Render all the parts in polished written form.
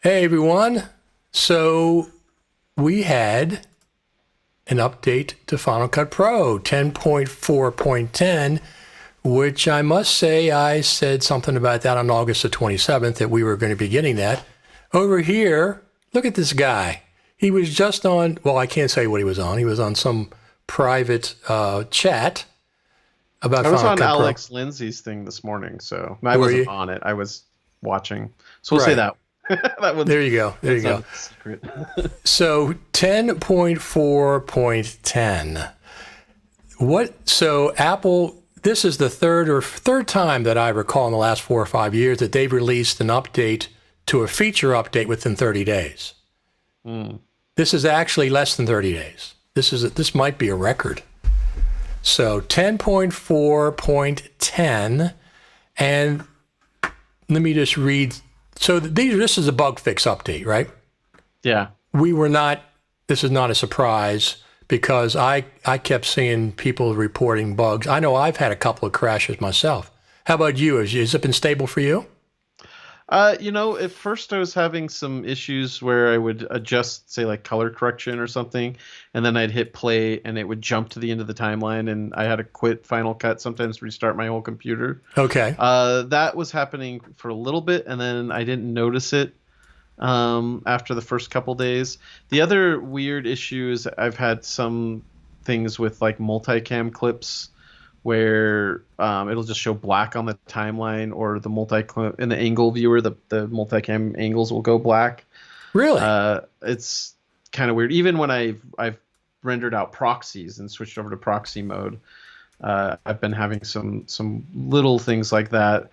Hey everyone. So we had an update to Final Cut Pro 10.4.10, which I must say I said something about that on August the 27th that we were going to be getting that. Over here, look at this guy. He was just on, well, I can't say what he was on. He was on some private chat about I was Final on Cut Pro. Alex Lindsay's thing this morning, so I Were wasn't you? on it. I was watching. So we'll say Right. that. That one's There you go. There you that's go. not a secret. So 10.4.10. So Apple, this is the third time that I recall in the last 4 or 5 years that they've released an update to a feature update within 30 days. This is actually less than 30 days. This might be a record. So 10.4.10, and let me just read. So this is a bug fix update, right? Yeah. This is not a surprise because I kept seeing people reporting bugs. I know I've had a couple of crashes myself. How about you? Has it been stable for you? At first I was having some issues where I would adjust, say, like color correction or something, and then I'd hit play and it would jump to the end of the timeline, and I had to quit Final Cut, sometimes restart my whole computer. Okay. That was happening for a little bit, and then I didn't notice it after the first couple days. The other weird issue is I've had some things with like multicam clips where it'll just show black on the timeline, or the in the angle viewer, the multicam angles will go black. Really? It's kind of weird. Even when I've rendered out proxies and switched over to proxy mode, I've been having some little things like that.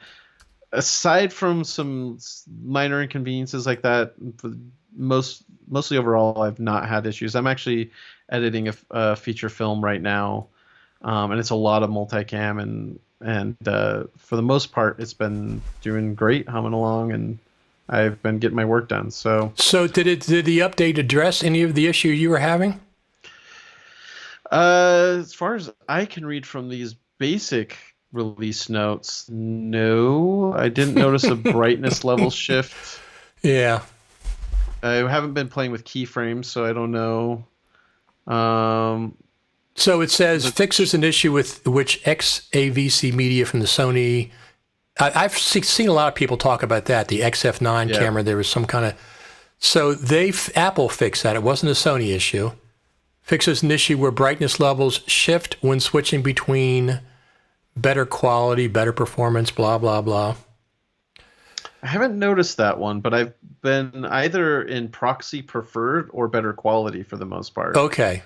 Aside from some minor inconveniences like that, mostly overall, I've not had issues. I'm actually editing a feature film right now. And it's a lot of multicam, and for the most part, it's been doing great, humming along, and I've been getting my work done. So did the update address any of the issues you were having? As far as I can read from these basic release notes, no, I didn't notice a brightness level shift. Yeah. I haven't been playing with keyframes, so I don't know. So it says fixes an issue with which XAVC media from the Sony. I've seen a lot of people talk about that. The XF9 camera, there was some kind of. So Apple fixed that. It wasn't a Sony issue. Fixes an issue where brightness levels shift when switching between better quality, better performance, blah, blah, blah. I haven't noticed that one, but I've been either in proxy preferred or better quality for the most part. Okay.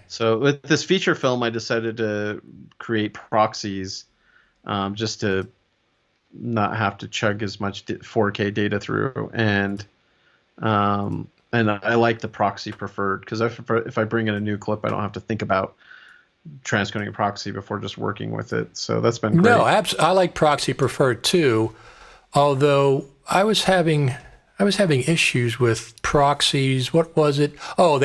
So with this feature film, I decided to create proxies just to not have to chug as much 4K data through, and I like the proxy preferred because if I bring in a new clip, I don't have to think about transcoding a proxy before just working with it. So that's been great. No, I like proxy preferred too, although I was having issues with proxies. What was it? Oh,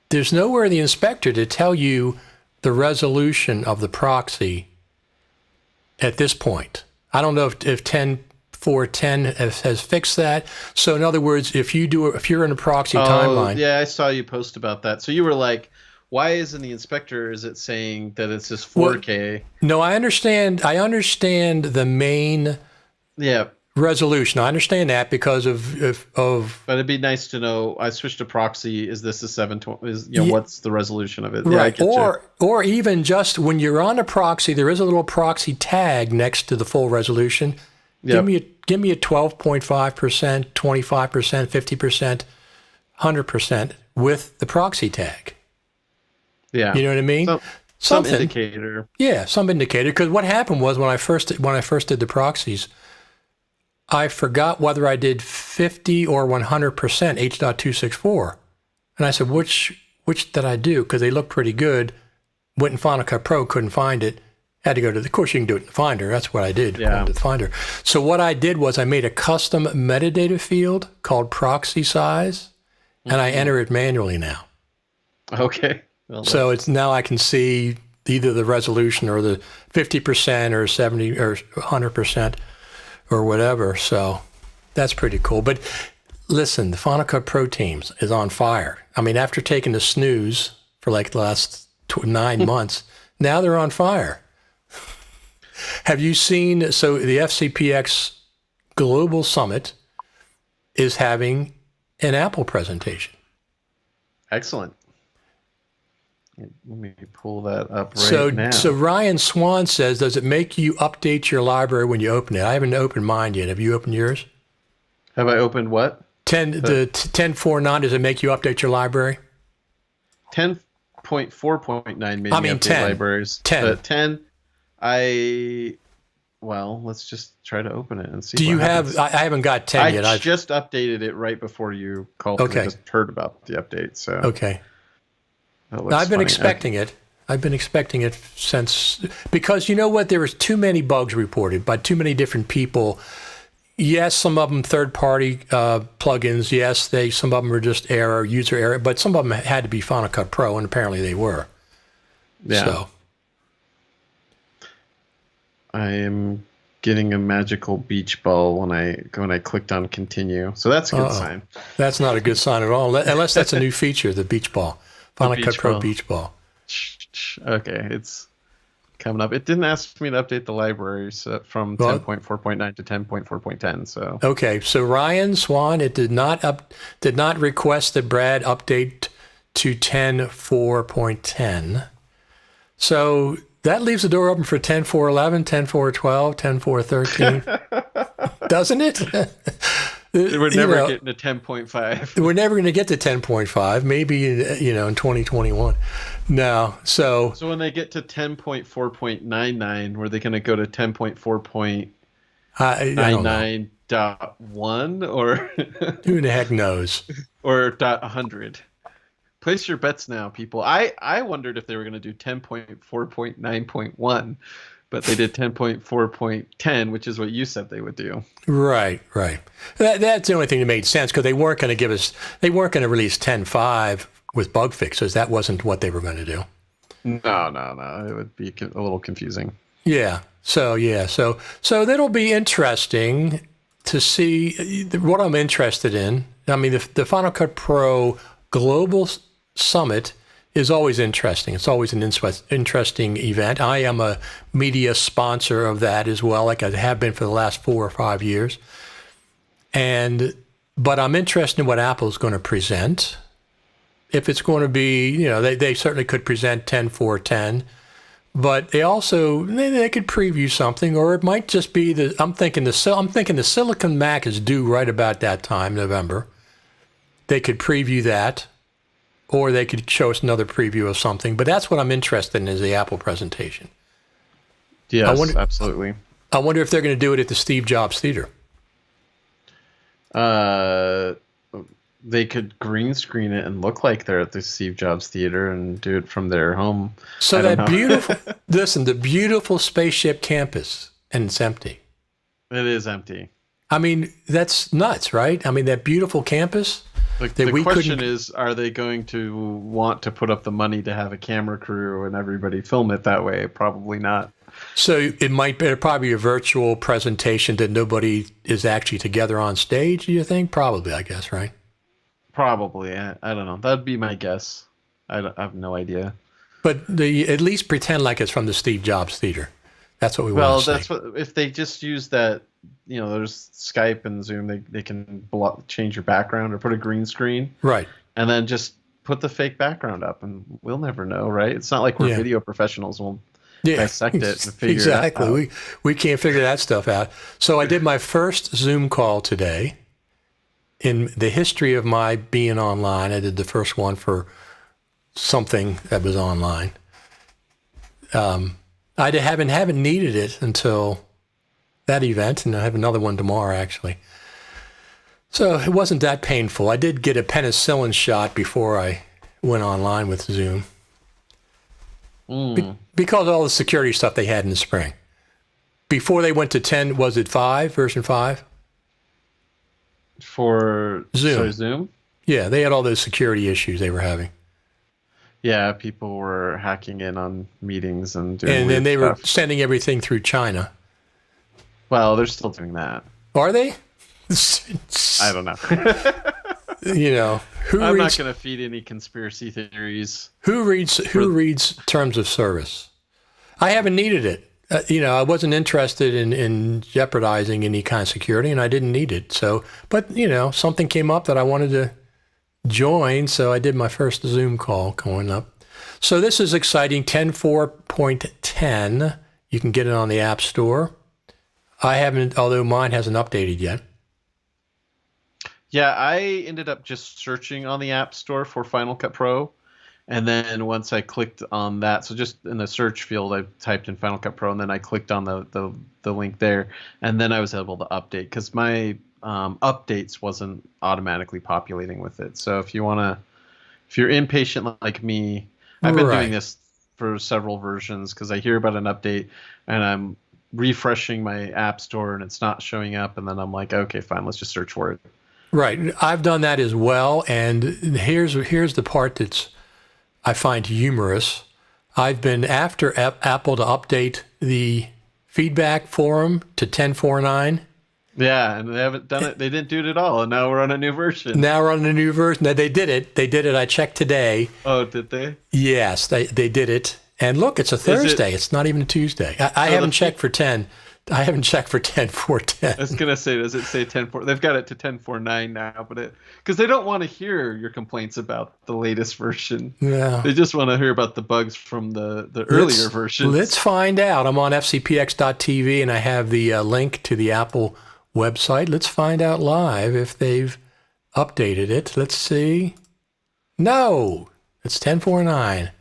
there's nowhere in the inspector to tell you the resolution of the proxy at this point. I don't know if 10.4.10 has fixed that. So in other words, if you're in a proxy timeline. Yeah, I saw you post about that. So you were like, why is in the inspector is it saying that it's just 4K? Well, no, I understand the main resolution. I understand that because of. But it'd be nice to know. I switched to proxy. Is this a 720? What's the resolution of it? Right. Or even just when you're on a proxy, there is a little proxy tag next to the full resolution. Yep. Give me a 12.5%, 25%, 50%, 100% with the proxy tag. Yeah. You know what I mean? Some indicator. Yeah, some indicator. Because what happened was when I first did the proxies, I forgot whether I did 50 or 100% H.264. And I said, which did I do? Because they looked pretty good. Went in Final Cut Pro, couldn't find it. Had to go to of course you can do it in the Finder. That's what I did. Yeah. To the Finder. So what I did was I made a custom metadata field called proxy size, and I enter it manually now. Okay. Well, so it's now I can see either the resolution or the 50% or 70 or 100% or whatever. So That's pretty cool. But listen, the Final Cut Pro teams is on fire. I mean, after taking the snooze for like the last 9 months, now they're on fire. Have you seen, so the FCPX Global Summit is having an Apple presentation. Excellent. Let me pull that up right now. So Ryan Swan says, does it make you update your library when you open it? I haven't opened mine yet. Have you opened yours? Have I opened what? The 10.4.9, does it make you update your library? 10.4.9 made me update 10. libraries. 10. But 10, well, let's just try to open it and see. Do you happens. have, I haven't got 10 yet. I just updated it right before you called. Okay. I just heard about the update. So okay. I've been expecting it. I've been expecting it since, because you know what? There was too many bugs reported by too many different people. Yes, some of them third-party plugins. Yes, some of them were just user error, but some of them had to be Final Cut Pro, and apparently they were. Yeah. So I am getting a magical beach ball when I clicked on continue. So that's a good sign. That's not a good sign at all, unless that's a new feature, the beach ball. Final Cut Pro ball. Beach Ball. Okay, it's coming up. It didn't ask me to update the libraries from 10.4.9 to 10.4.10. So okay, so Ryan Swan, it did not request that Brad update to 10.4.10. So that leaves the door open for 10.4.11, 10.4.12, 10.4.13, doesn't it? we're never getting to 10.5. We're never going to get to 10.5. Maybe in 2021. No. So when they get to 10.4.99, were they going to go to 10.4.99.1 or who the heck knows? Or .100? Place your bets now, people. I wondered if they were going to do 10.4.9.1, but they did 10.4.10, which is what you said they would do. Right. That's the only thing that made sense, because they weren't going to release 10.5 with bug fixes. That wasn't what they were going to do. No. It would be a little confusing. Yeah. So that'll be interesting to see what I'm interested in. I mean, the Final Cut Pro Global Summit is always interesting. It's always an interesting event. I am a media sponsor of that as well, like I have been for the last 4 or 5 years. But I'm interested in what Apple's going to present. If it's going to be, they certainly could present 10.4.10, but they also they could preview something, or it might just be I'm thinking the Silicon Mac is due right about that time, November. They could preview that, or they could show us another preview of something. But that's what I'm interested in, is the Apple presentation. Yes, absolutely. I wonder if they're going to do it at the Steve Jobs Theater. They could green screen it and look like they're at the Steve Jobs Theater and do it from their home. So that beautiful, the beautiful spaceship campus, and it's empty. It is empty. I mean, that's nuts, right? I mean, that beautiful campus. The question is, are they going to want to put up the money to have a camera crew and everybody film it that way? Probably not. So it'll probably be a virtual presentation that nobody is actually together on stage, do you think? Probably, I guess, right? Probably. I don't know. That'd be my guess. I have no idea. But at least pretend like it's from the Steve Jobs Theater. That's what we want to say. Well, that's what, if they just use that, there's Skype and Zoom, they can change your background or put a green screen. Right. And then just put the fake background up, and we'll never know, right? It's not like we're video professionals. We'll dissect it and figure it out. Exactly. We can't figure that stuff out. So I did my first Zoom call today. In the history of my being online, I did the first one for something that was online. I haven't needed it until that event, and I have another one tomorrow, actually. So it wasn't that painful. I did get a penicillin shot before I went online with Zoom. Because of all the security stuff they had in the spring. Before they went to 10, was it 5, version 5? For Zoom? Yeah, they had all those security issues they were having. Yeah, people were hacking in on meetings and doing And then they stuff. were sending everything through China. Well, they're still doing that. Are they? I don't know. You know, I'm not going to feed any conspiracy theories. Who reads terms of service? I haven't needed it. You know, I wasn't interested in jeopardizing any kind of security, and I didn't need it. So, but you know, something came up that I wanted to join, so I did my first Zoom call going up. So this is exciting. 10.4.10. You can get it on the App Store. I haven't, although mine hasn't updated yet. Yeah, I ended up just searching on the App Store for Final Cut Pro. And then once I clicked on that, so just in the search field, I typed in Final Cut Pro, and then I clicked on the link there. And then I was able to update because my updates wasn't automatically populating with it. So if you're impatient like me, I've been doing this for several versions because I hear about an update and I'm refreshing my App Store and it's not showing up. And then I'm like, okay, fine, let's just search for it. Right. I've done that as well. And here's the part that's I find humorous. I've been after Apple to update the feedback forum to 10.4.9. Yeah, and they haven't done it. They didn't do it at all, and now we're on a new version. Now they did it. I checked today. Oh, did they? Yes, they did it. And look, it's a Thursday. It's not even a Tuesday. I haven't checked for 10. I haven't checked for 10.4.10. I was gonna say, does it say 10.4? They've got it to 10.4.9 now, but because they don't want to hear your complaints about the latest version. Yeah, they just want to hear about the bugs from the earlier versions. Let's find out. I'm on fcpx.tv and I have the link to the Apple website. Let's find out live if they've updated it. Let's see. No, it's 10.4.9.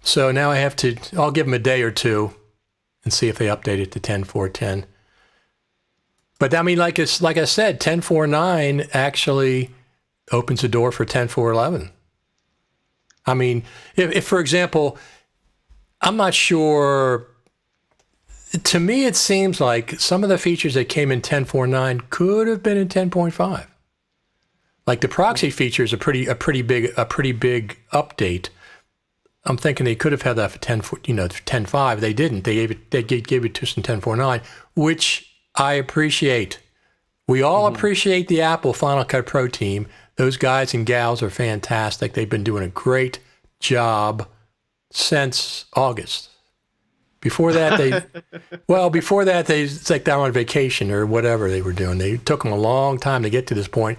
So now I'll give them a day or two and see if they update it to 10.4.10. But I mean, like I said, 10.4.9 actually opens the door for 10.4.11. I mean, if for example, I'm not sure. To me, it seems like some of the features that came in 10.4.9 could have been in 10.5. Like the proxy feature is a pretty big update. I'm thinking they could have had that for 10.5. They didn't. They gave it to us in 10.4.9, which I appreciate. We all appreciate the Apple Final Cut Pro team. Those guys and gals are fantastic. They've been doing a great job since August. Before that, it's like they were on vacation or whatever they were doing. They took them a long time to get to this point.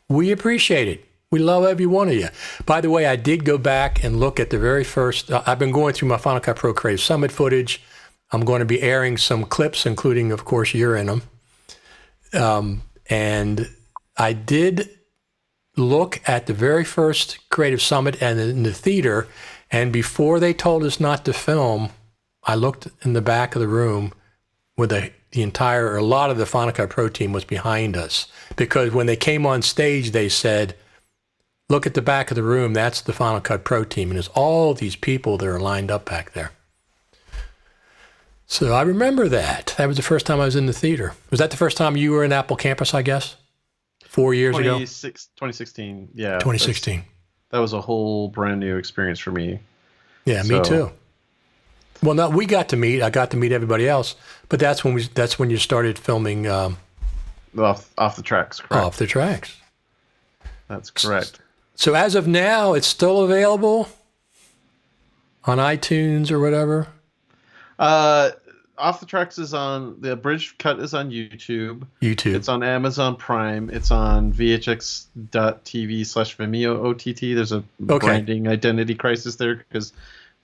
We appreciate it. We love every one of you. By the way, I did go back and look at the very first. I've been going through my Final Cut Pro Creative Summit footage. I'm going to be airing some clips, including, of course, you're in them. And I did look at the very first Creative Summit and in the theater. And before they told us not to film, I looked in the back of the room with a lot of the Final Cut Pro team was behind us. Because when they came on stage, they said, look at the back of the room, that's the Final Cut Pro team. And there's all these people that are lined up back there. So I remember that. That was the first time I was in the theater. Was that the first time you were in Apple Campus, I guess? 4 years ago? 2016, yeah. 2016. That was a whole brand new experience for me. Yeah, me too. Well, no, I got to meet everybody else, but that's when you started filming off the tracks. Correct. Off the tracks. That's correct. So as of now, it's still available on iTunes or whatever. Off the Tracks is on the abridged cut is on YouTube. It's on Amazon Prime. It's on VHX.TV/Vimeo OTT. There's a branding identity crisis there because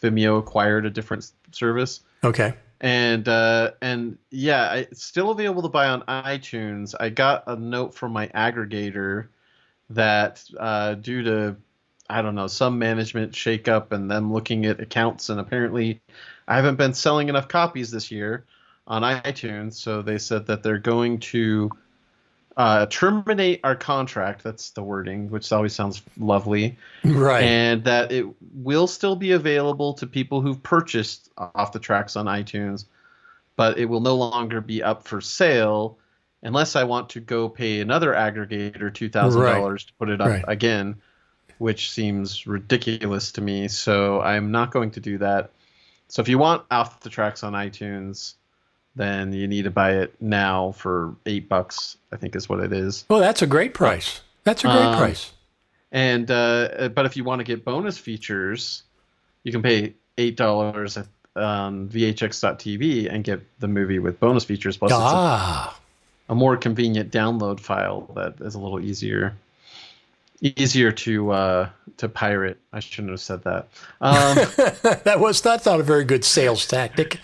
Vimeo acquired a different service. Okay. And yeah, it's still available to buy on iTunes. I got a note from my aggregator that due to, I don't know, some management shakeup and them looking at accounts, and apparently I haven't been selling enough copies this year on iTunes, so they said that they're going to terminate our contract. That's the wording, which always sounds lovely. Right. And that it will still be available to people who've purchased Off the Tracks on iTunes, but it will no longer be up for sale unless I want to go pay another aggregator $2,000 to put it up again, which seems ridiculous to me. So I'm not going to do that. So if you want Off the Tracks on iTunes, then you need to buy it now for $8, I think is what it is. Well, that's a great price. That's a great price. And but if you want to get bonus features, you can pay $8 on VHX.TV and get the movie with bonus features. Plus, it's a more convenient download file that is a little easier to pirate. I shouldn't have said that. That's not a very good sales tactic.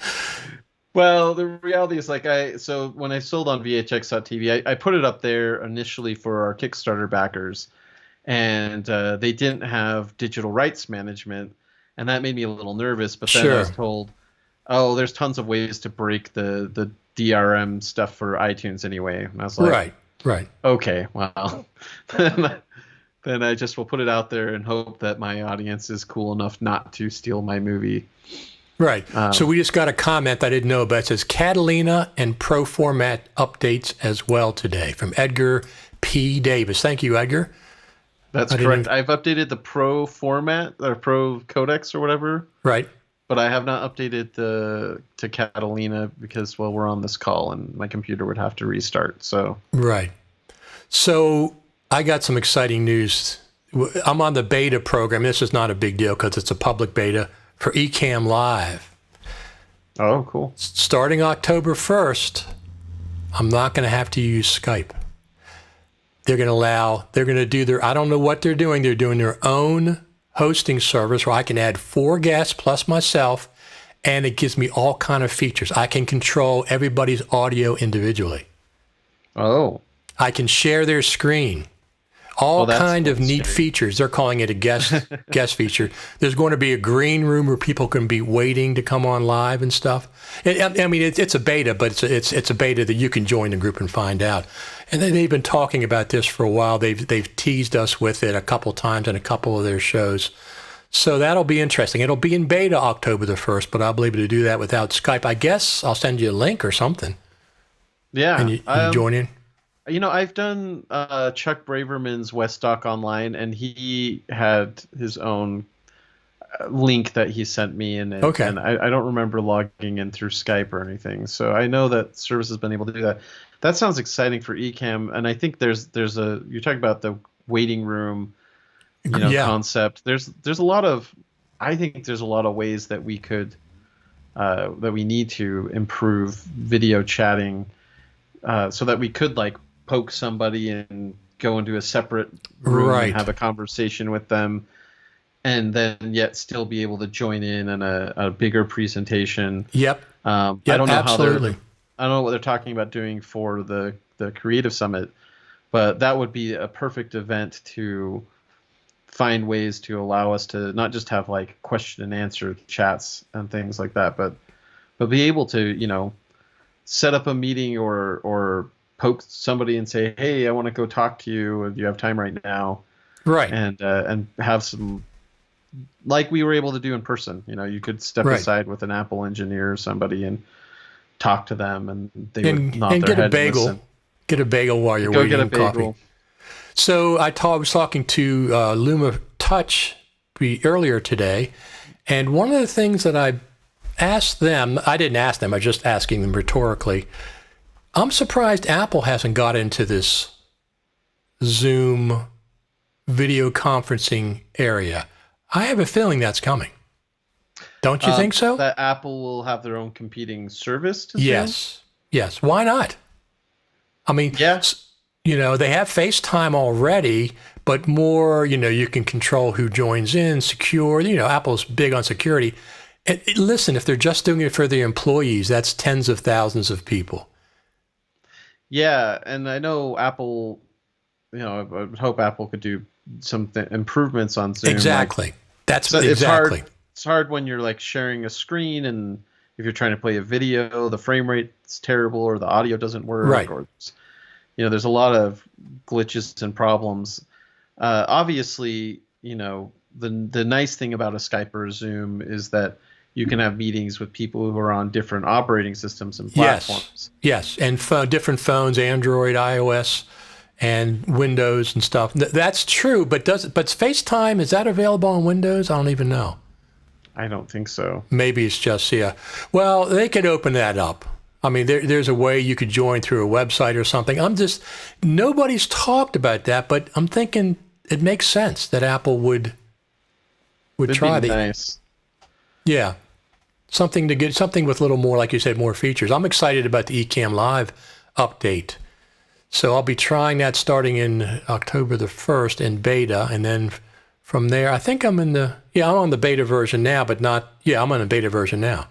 Well, the reality is, so when I sold on VHX.TV, I put it up there initially for our Kickstarter backers, and they didn't have digital rights management, and that made me a little nervous. But then I was told, oh, there's tons of ways to break the DRM stuff for iTunes anyway. And I was like, right. Okay, well, then I just will put it out there and hope that my audience is cool enough not to steal my movie. Right. So we just got a comment I didn't know about. It says Catalina and Pro Format updates as well today from Edgar P. Davis. Thank you, Edgar. That's correct. I've updated the Pro Format or Pro Codex or whatever. Right. But I have not updated to Catalina because, well, we're on this call and my computer would have to restart. So right. So I got some exciting news. I'm on the beta program. This is not a big deal because it's a public beta for Ecamm Live. Oh, cool. Starting October 1st, I'm not going to have to use Skype. They're going to do I don't know what they're doing. They're doing their own hosting service where I can add 4 guests plus myself, and it gives me all kind of features. I can control everybody's audio individually. Oh. I can share their screen. All kind of neat features. They're calling it a guest feature. There's going to be a green room where people can be waiting to come on live and stuff. I mean, it's a beta, but it's a beta that you can join the group and find out. And they've been talking about this for a while. They've teased us with it a couple times in a couple of their shows. So that'll be interesting. It'll be in beta October the 1st, but I'll be able to do that without Skype. I guess I'll send you a link or something. Yeah. And you join in. You know, I've done Chuck Braverman's Westdoc Online, and he had his own link that he sent me, and I don't remember logging in through Skype or anything. So I know that service has been able to do that. That sounds exciting for Ecamm, and I think you're talking about the waiting room, concept. There's a lot of ways that we could that we need to improve video chatting, so that we could poke somebody and go into a separate room and have a conversation with them, and then yet still be able to join in on a bigger presentation. Yep. I don't know absolutely. I don't know what they're talking about doing for the Creative Summit, but that would be a perfect event to find ways to allow us to not just have question and answer chats and things like that, but be able to, set up a meeting or poke somebody and say, hey, I want to go talk to you. Do you have time right now? Right. And have some, like we were able to do in person. You could step aside with an Apple engineer or somebody and talk to them, and they would nod their head and listen. Get a bagel while you're waiting. Go get a bagel. Coffee. So I was talking to Luma Touch earlier today, and one of the things that I asked them, I didn't ask them, I was just asking them rhetorically. I'm surprised Apple hasn't got into this Zoom video conferencing area. I have a feeling that's coming. Don't you think so? That Apple will have their own competing service to Zoom? Yes. Why not? I mean, they have FaceTime already, but more, you can control who joins in, secure. Apple's big on security. And listen, if they're just doing it for their employees, that's tens of thousands of people. Yeah, and I know Apple, I would hope Apple could do some improvements on Zoom. Exactly. Exactly. It's hard when you're sharing a screen, and if you're trying to play a video, the frame rate's terrible, or the audio doesn't work, right. Or there's a lot of glitches and problems. Obviously, the nice thing about a Skype or a Zoom is that you can have meetings with people who are on different operating systems and platforms. Yes, and different phones, Android, iOS, and Windows and stuff. That's true, but FaceTime, is that available on Windows? I don't even know. I don't think so. Maybe it's just, Well, they could open that up. I mean, there's a way you could join through a website or something. Nobody's talked about that, but I'm thinking it makes sense that Apple would try Be the nice. Yeah. Something with a little more, like you said, more features. I'm excited about the Ecamm Live update. So I'll be trying that starting in October the 1st in beta. And then from there, I think I'm on the beta version now, I'm on the beta version now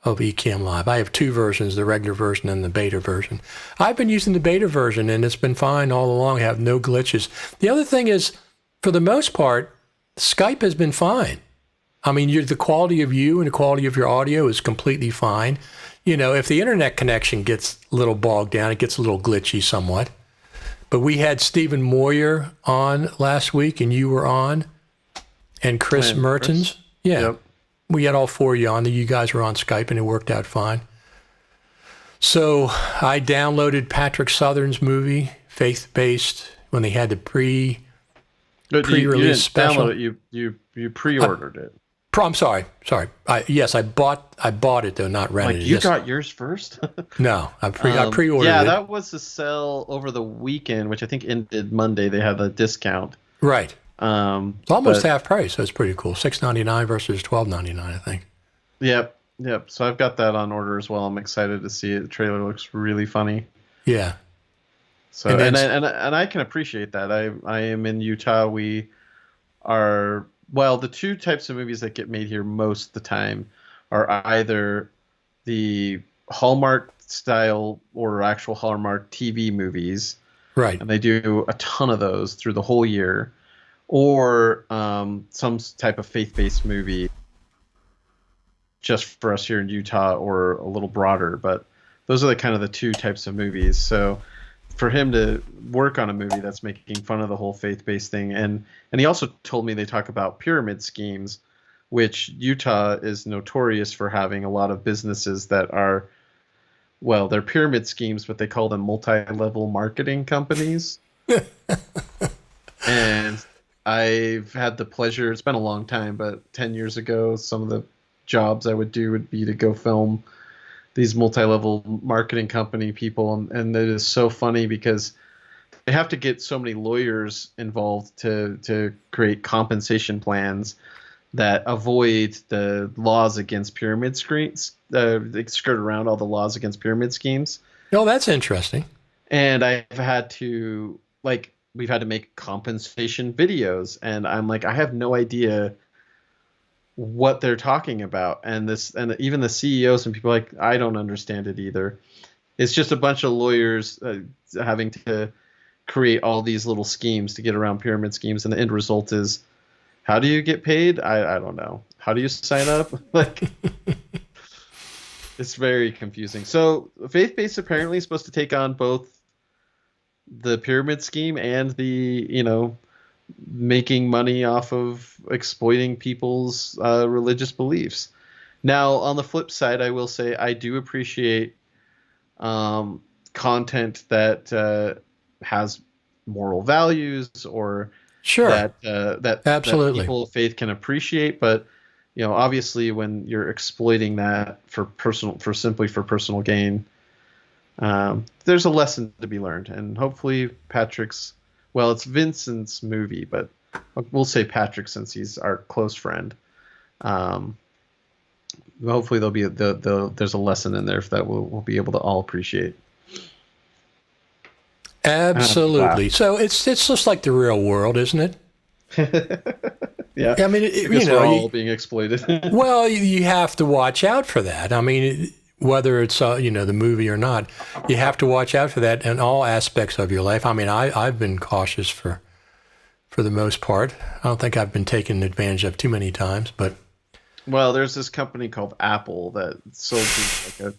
of Ecamm Live. I have two versions, the regular version and the beta version. I've been using the beta version and it's been fine all along. I have no glitches. The other thing is, for the most part, Skype has been fine. I mean, the quality of you and the quality of your audio is completely fine. You know, if the internet connection gets a little bogged down, it gets a little glitchy somewhat. But we had Stephen Moyer on last week, and you were on, and Chris Mertens. Yeah, yep. We had all four of you on. You guys were on Skype, and it worked out fine. So I downloaded Patrick Southern's movie, Faith-Based, when they had the pre-release special. Download it. You pre-ordered it. I'm sorry. Yes, I bought it though, not rented. Like you got yours first? No, I pre-ordered it. Yeah, that was a sell over the weekend, which I think ended Monday. They had a discount. Right. It's almost half price, so it's pretty cool. $6.99 versus $12.99, I think. Yep. So I've got that on order as well. I'm excited to see it. The trailer looks really funny. Yeah. So and I can appreciate that. I am in Utah. We are. Well, the two types of movies that get made here most of the time are either the Hallmark style or actual Hallmark TV movies. Right. And they do a ton of those through the whole year. Or some type of faith-based movie just for us here in Utah or a little broader. But those are the two types of movies. So for him to work on a movie that's making fun of the whole faith-based thing. And he also told me they talk about pyramid schemes, which Utah is notorious for having a lot of businesses that are, well, they're pyramid schemes, but they call them multi-level marketing companies. And I've had the pleasure, it's been a long time, but 10 years ago, some of the jobs I would do would be to go film these multi-level marketing company people, and it is so funny because they have to get so many lawyers involved to create compensation plans that avoid the laws against pyramid schemes. They skirt around all the laws against pyramid schemes. Oh, that's interesting. And we've had to make compensation videos, and I'm like, I have no idea what they're talking about, and even the CEOs and people are like, I don't understand it either. It's just a bunch of lawyers having to create all these little schemes to get around pyramid schemes, and the end result is, how do you get paid? I don't know. How do you sign up? It's very confusing. So faith-based apparently is supposed to take on both the pyramid scheme and the making money off of exploiting people's religious beliefs. Now, on the flip side, I will say I do appreciate content that has moral values or sure that absolutely that people of faith can appreciate. But obviously, when you're exploiting that for simply personal gain, there's a lesson to be learned, and hopefully Patrick's. Well, it's Vincent's movie, but we'll say Patrick since he's our close friend. Hopefully there's a lesson in there that we'll be able to all appreciate. Absolutely. So it's just like the real world, isn't it? Yeah. I mean, we're all being exploited. Well, you have to watch out for that. I mean, whether it's the movie or not, you have to watch out for that in all aspects of your life. I mean, I've been cautious for the most part. I don't think I've been taken advantage of too many times, but well, there's this company called Apple that sold me like a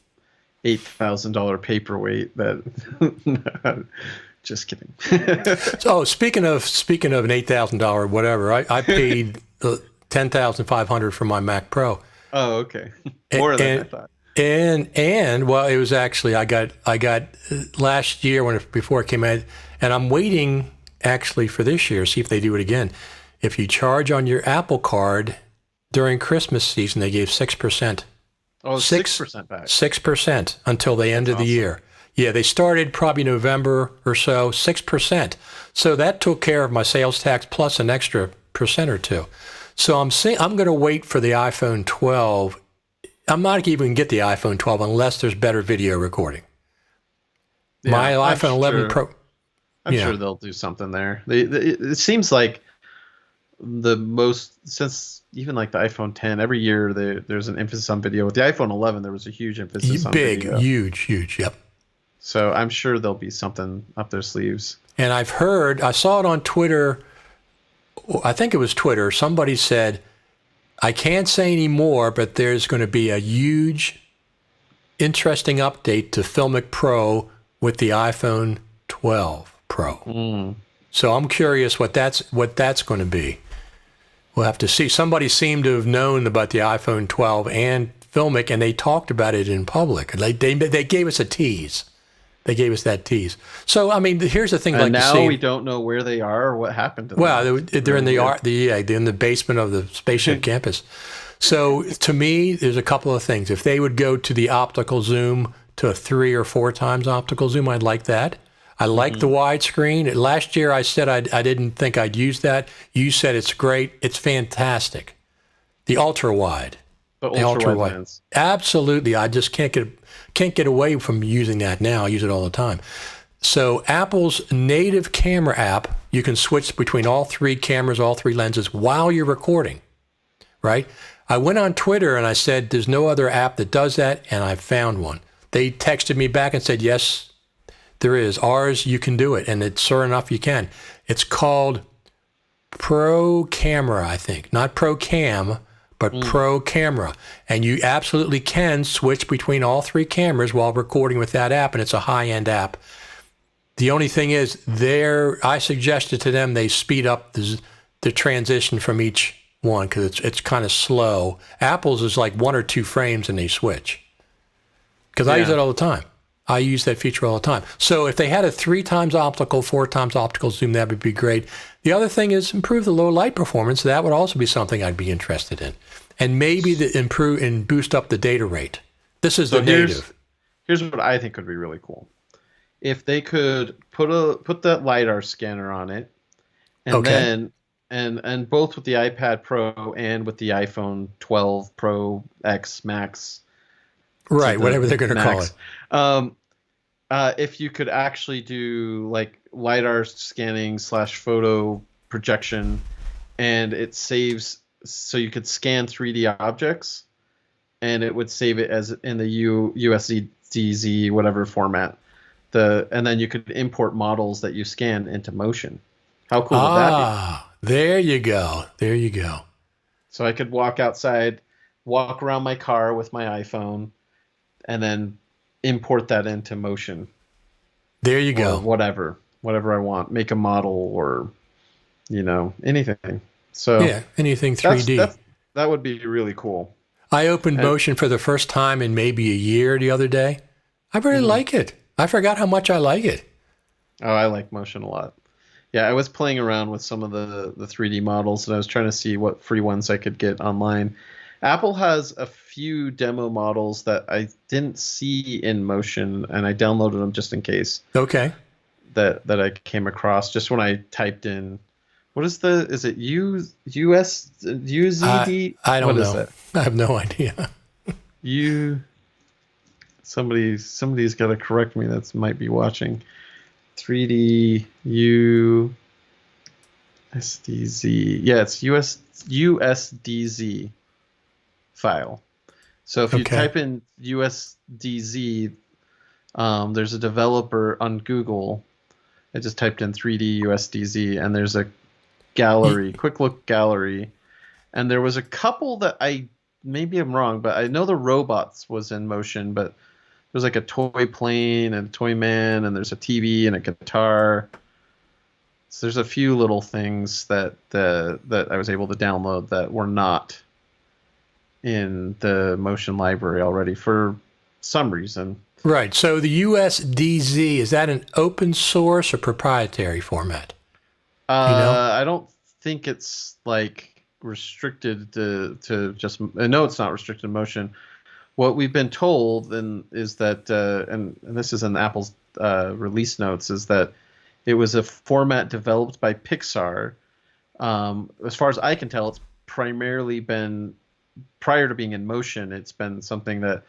$8,000 paperweight. That just kidding. So speaking of an $8,000 whatever, I paid $10,500 for my Mac Pro. Oh, okay, more than I thought. And well, it was actually I got last year before it came out, and I'm waiting actually for this year, see if they do it again. If you charge on your Apple Card during Christmas season, they gave 6%. Oh, 6% back. 6% until the end of the awesome. year. Yeah, they started probably November or so, 6%. So that took care of my sales tax plus an extra percent or two. So I'm going to wait for the iPhone 12. I'm not even going to get the iPhone 12 unless there's better video recording. Yeah, My iPhone 11 Pro. I'm sure they'll do something there. It seems like the most, since even like the iPhone 10, every year there's an emphasis on video. With the iPhone 11, there was a huge emphasis on video. Huge, yep. So I'm sure there'll be something up their sleeves. And I saw it on Twitter. I think it was Twitter. Somebody said, I can't say any more, but there's going to be a huge, interesting update to Filmic Pro with the iPhone 12 Pro. So I'm curious what that's going to be. We'll have to see. Somebody seemed to have known about the iPhone 12 and Filmic, and they talked about it in public. They gave us a tease. They gave us that tease. So I mean, here's the thing. And now we don't know where they are or what happened to them. Well, they're in they're in the basement of the spaceship campus. So to me, there's a couple of things. If they would go to the optical zoom to a 3 or 4 times optical zoom, I'd like that. I like the widescreen. Last year, I said I didn't think I'd use that. You said it's great. It's fantastic. The ultra wide. But ultra wide lens. Absolutely. I just can't get away from using that now. I use it all the time. So Apple's native camera app, you can switch between all 3 cameras, all 3 lenses while you're recording, right? I went on Twitter and I said, there's no other app that does that, and I found one. They texted me back and said, yes, there is. Ours, you can do it, and it's sure enough you can. It's called Pro Camera, I think. Not Pro Cam, but Pro Camera. And you absolutely can switch between all 3 cameras while recording with that app, and it's a high-end app. The only thing is, I suggested to them they speed up the transition from each one because it's kind of slow. Apple's is like 1 or 2 frames and they switch. Because I use it all the time. I use that feature all the time. So if they had a 3 times optical, 4 times optical zoom, that would be great. The other thing is improve the low light performance. That would also be something I'd be interested in. And maybe improve and boost up the data rate. This is the native. Here's what I think would be really cool. If they could put that LiDAR scanner on it, and then and both with the iPad Pro and with the iPhone 12 Pro X Max, right? Whatever they're going to call it. If you could actually do like LiDAR scanning / photo projection, and it saves, so you could scan 3D objects, and it would save it as in the USDZ whatever format. And then you could import models that you scan into Motion. How cool would that be? There you go. There you go. So I could walk outside, walk around my car with my iPhone, and then import that into Motion. There you go. Whatever I want. Make a model or, anything. So yeah, anything 3D. That would be really cool. I opened Motion for the first time in maybe a year the other day. I really like it. I forgot how much I like it. Oh, I like Motion a lot. Yeah, I was playing around with some of the 3D models, and I was trying to see what free ones I could get online. Apple has a few demo models that I didn't see in Motion, and I downloaded them just in case. Okay. That I came across just when I typed in, is it USDZ? I don't know. What is that? I have no idea. Somebody's got to correct me. That might be watching. 3D USDZ. Yeah, it's USDZ file. So if you type in USDZ, there's a developer on Google. I just typed in 3D USDZ, and there's a gallery, quick look gallery, and there was a couple that maybe I'm wrong, but I know the robots was in Motion, but there's like a toy plane and a toy man, and there's a TV and a guitar. So there's a few little things that I was able to download that were not in the Motion library already for some reason. Right. So the USDZ, is that an open source or proprietary format? I don't think it's like restricted to just. I know it's not restricted to Motion. what we've been told is that, and this is in Apple's release notes, is that it was a format developed by Pixar. As far as I can tell, it's primarily been, prior to being in motion, it's been something that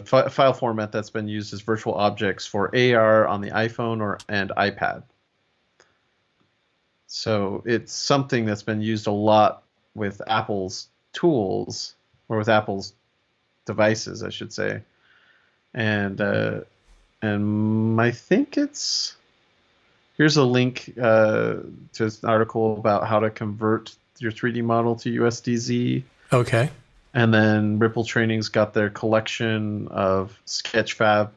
file format that's been used as virtual objects for AR on the iPhone and iPad. So it's something that's been used a lot with Apple's tools, or with Apple's devices, I should say. And I think it's, here's a link to an article about how to convert your 3D model to USDZ. Okay. And then Ripple Training's got their collection of Sketchfab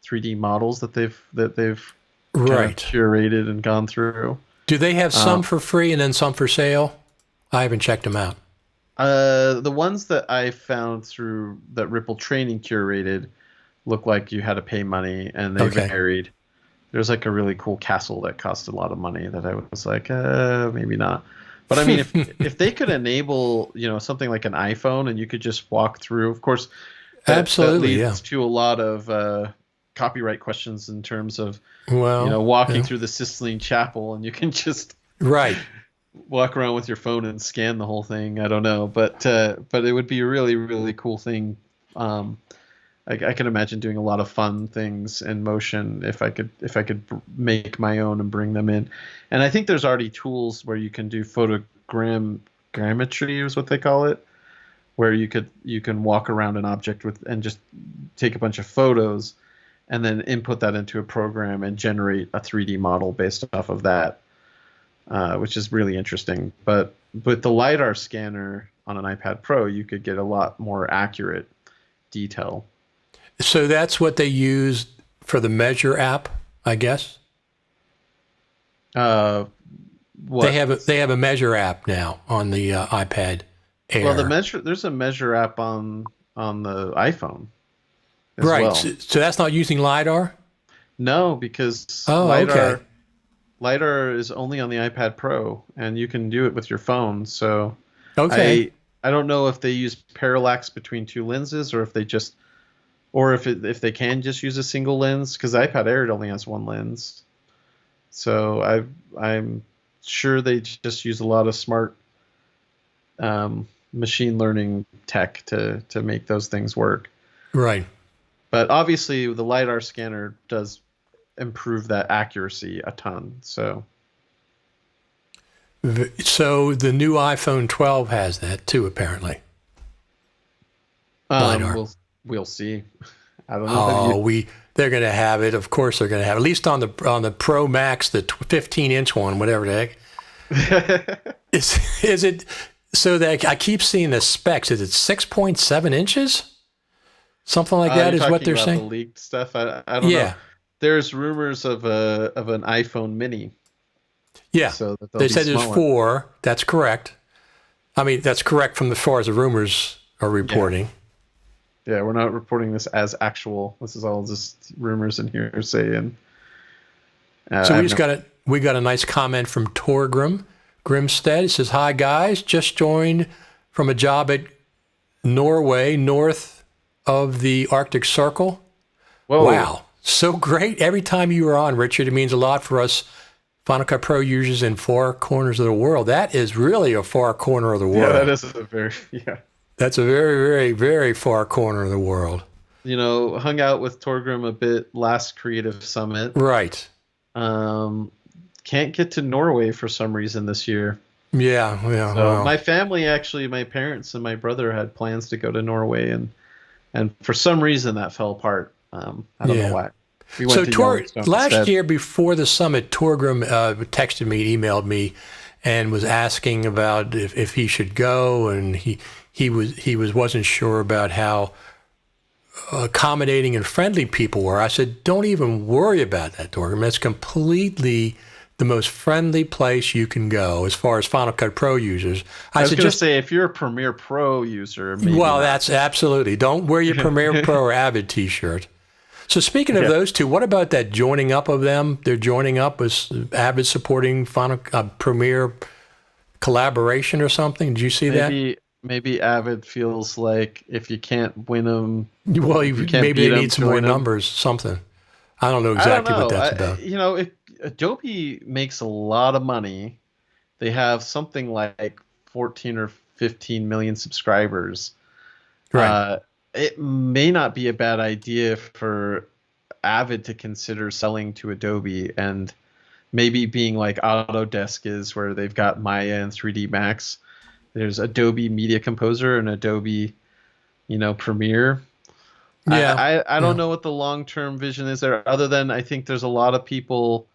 3D models that they've kind of curated and gone through. Do they have some for free and then some for sale? I haven't checked them out. The ones that I found through that Ripple Training curated look like you had to pay money, and they varied. There's like a really cool castle that cost a lot of money that I was like, maybe not. But I mean, if they could enable, something like an iPhone, and you could just walk through, of course, that leads to a lot of copyright questions in terms of, walking through the Sistine Chapel, and you can just walk around with your phone and scan the whole thing. I don't know, but it would be a really, really cool thing. I can imagine doing a lot of fun things in motion if I could make my own and bring them in. And I think there's already tools where you can do photogrammetry is what they call it, where you can walk around an object and just take a bunch of photos and then input that into a program and generate a 3D model based off of that, which is really interesting. But with the LiDAR scanner on an iPad Pro, you could get a lot more accurate detail. So that's what they used for the Measure app, I guess? What? They have a Measure app now on the iPad Air. Well, there's a Measure app on the iPhone as well. So that's not using LiDAR? No, because LiDAR is only on the iPad Pro, and you can do it with your phone. So I don't know if they use parallax between two lenses, or if they just, or if they can just use a single lens, because the iPad Air only has one lens. So I'm sure they just use a lot of smart machine learning tech to make those things work. Right. But obviously the LiDAR scanner does improve that accuracy a ton. So the new iPhone 12 has that too, apparently. LiDAR. We'll see. I don't know. They're going to have it. Of course, they're going to have it. At least on the Pro Max, the 15-inch one, whatever the heck. Is it so that I keep seeing the specs? Is it 6.7 inches? Something like that is what they're saying. The leaked stuff. I don't know. There's rumors of an iPhone Mini. Yeah. So they said there's 4. That's correct. I mean, that's correct from as far as the rumors are reporting. Yeah, we're not reporting this as actual. This is all just rumors and hearsay. And so we got a nice comment from Torgrim Grimstead. It says, "Hi guys, just joined from a job at Norway, north of the Arctic Circle." Whoa. Wow, so great! Every time you are on, Richard, it means a lot for us Final Cut Pro users in far corners of the world. That is really a far corner of the world. Yeah, that is That's a very, very, very far corner of the world. Hung out with Torgrim a bit last Creative Summit. Right. Can't get to Norway for some reason this year. Yeah. So my family, actually, my parents and my brother had plans to go to Norway, and for some reason that fell apart. I don't know why. We went to last year before the summit, Torgrim texted me, emailed me, and was asking about if he should go, and he wasn't sure about how accommodating and friendly people were. I said, don't even worry about that, Torgrim. That's completely the most friendly place you can go as far as Final Cut Pro users. I was going to say, if you're a Premiere Pro user, maybe that's absolutely. Don't wear your Premiere Pro or Avid t-shirt. So speaking of those two, what about that joining up of them? They're joining up as Avid supporting Premiere collaboration or something. Did you see that? maybe Avid feels like if you can't win them, Well, if you can't maybe beat they them, need some more join them. numbers, something. I don't know I don't exactly what know. that's about. Adobe makes a lot of money. They have something like 14 or 15 million subscribers. Right. Uh, it may not be a bad idea for Avid to consider selling to Adobe and maybe being like Autodesk is, where they've got Maya and 3D Max. There's Adobe Media Composer and Adobe, Premiere. Yeah. I Yeah. don't know what the long term vision is there, other than I think there's a lot of people